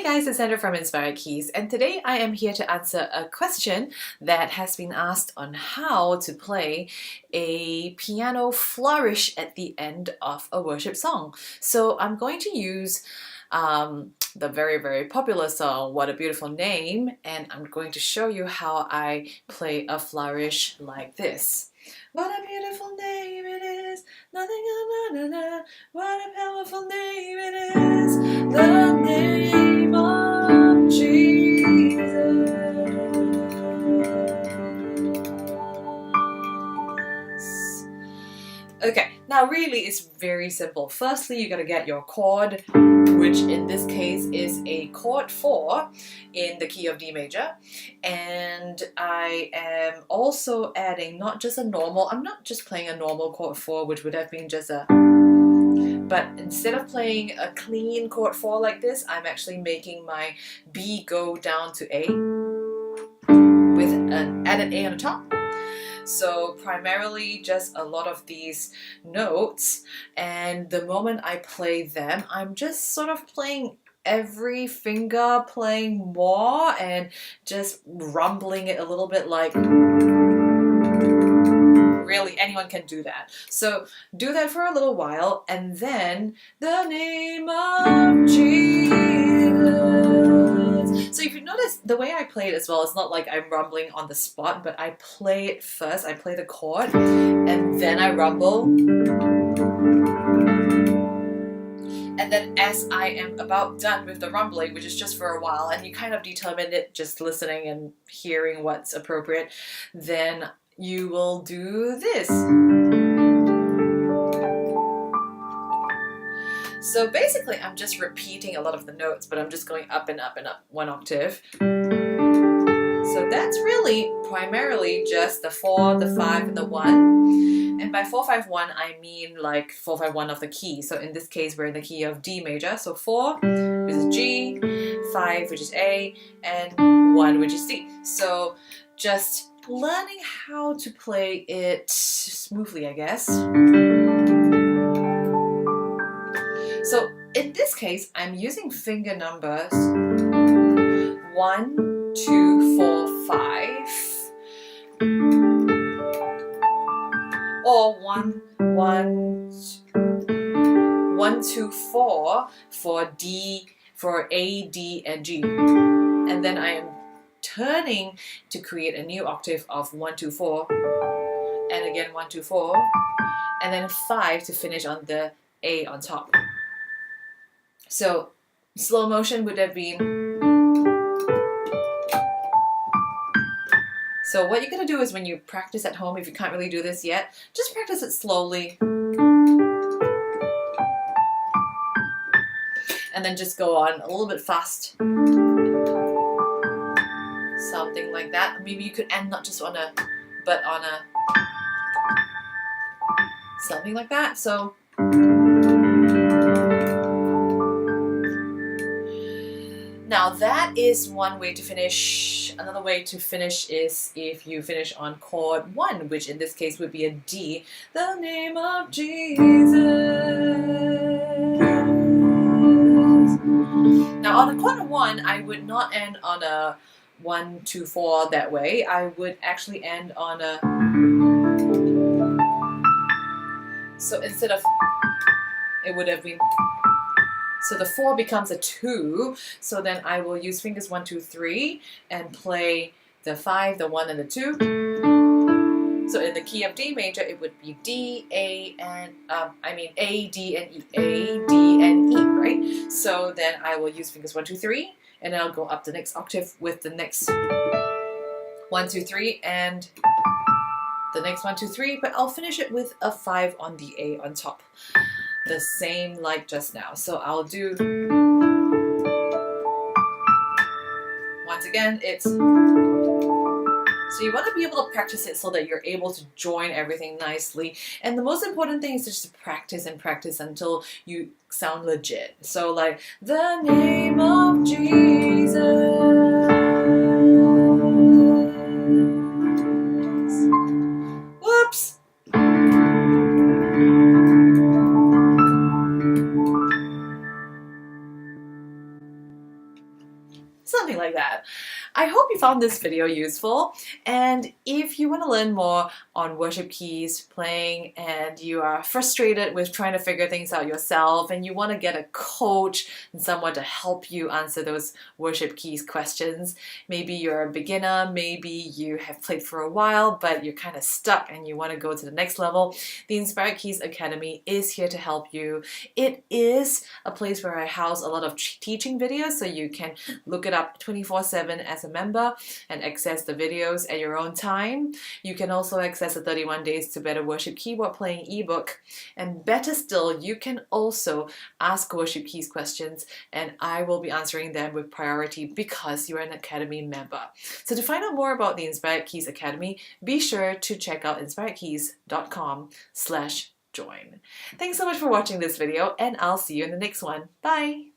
guys, it's Sandra from Inspired Keys, and today I am here to answer a question that has been asked on how to play a piano flourish at the end of a worship song. So I'm going to use the very popular song What a Beautiful Name, and I'm going to show you how I play a flourish like this. What a beautiful name it is, nothing what a powerful name it is, the name of Jesus. Okay, now really it's very simple. Firstly, you gotta get your chord, which in this case is a chord 4 in the key of D major, and I am also adding not just a normal, I'm not just playing a normal chord 4, which would have been just a, but instead of playing a clean chord 4 like this, I'm actually making my B go down to A with an added A on the top. So primarily just a lot of these notes, and the moment I play them, I'm just sort of playing every finger, playing more and just rumbling it a little bit, like really anyone can do that. So do that for a little while, and then the name of Jesus. So if you notice the way I play it as well, it's not like I'm rumbling on the spot, but I play it first. I play the chord and then I rumble. And then as I am about done with the rumbling, which is just for a while, and you kind of determine it just listening and hearing what's appropriate, then you will do this. So basically I'm just repeating a lot of the notes, but I'm just going up and up and up 1 octave. So that's really primarily just the 4, the 5, and the 1. And by 4-5-1 I mean like 4-5-1 of the key. So in this case we're in the key of D major. So 4, which is G, 5, which is A, and 1, which is D. So just learning how to play it smoothly, I guess. So in this case, I'm using finger numbers 1, 2, 4, 5, or 1, 2, 4 for D, for A, D, and G. And then I am turning to create a new octave of 1, 2, 4, and again 1, 2, 4, and then 5 to finish on the A on top. So slow motion would have been. So what you're gonna do is when you practice at home, if you can't really do this yet, just practice it slowly. And then just go on a little bit fast. Something like that. Maybe you could end not just on a, but on a, something like that. So now that is one way to finish. Another way to finish is if you finish on chord 1, which in this case would be a D, the name of Jesus. Now on a chord 1, I would not end on a 1, 2, 4 that way. I would actually end on a, so instead of, it would have been, so the 4 becomes a 2, so then I will use fingers 1, 2, 3 and play the 5, the 1, and the 2. So in the key of D major, it would be D, A, and A, D, and E, A, D, and E, right? So then I will use fingers 1, 2, 3, and then I'll go up the next octave with the next 1, 2, 3, and the next 1, 2, 3, but I'll finish it with a 5 on the A on top. The same like just now. So I'll do, once again, it's, so you want to be able to practice it so that you're able to join everything nicely. And the most important thing is just to practice and practice until you sound legit. So like, the name of Jesus. Whoops. Something like that. I hope you found this video useful, and if you want to learn more on worship keys playing and you are frustrated with trying to figure things out yourself and you want to get a coach and someone to help you answer those worship keys questions, maybe you're a beginner, maybe you have played for a while but you're kind of stuck and you want to go to the next level, the Inspired Keys Academy is here to help you. It is a place where I house a lot of teaching videos, so you can look it up 24/7 as a member and access the videos at your own time. You can also access the 31 Days to Better Worship Keyboard Playing ebook, and better still, you can also ask worship keys questions and I will be answering them with priority because you're an Academy member. So to find out more about the Inspired Keys Academy, be sure to check out inspiredkeys.com/join. Thanks so much for watching this video, and I'll see you in the next one. Bye!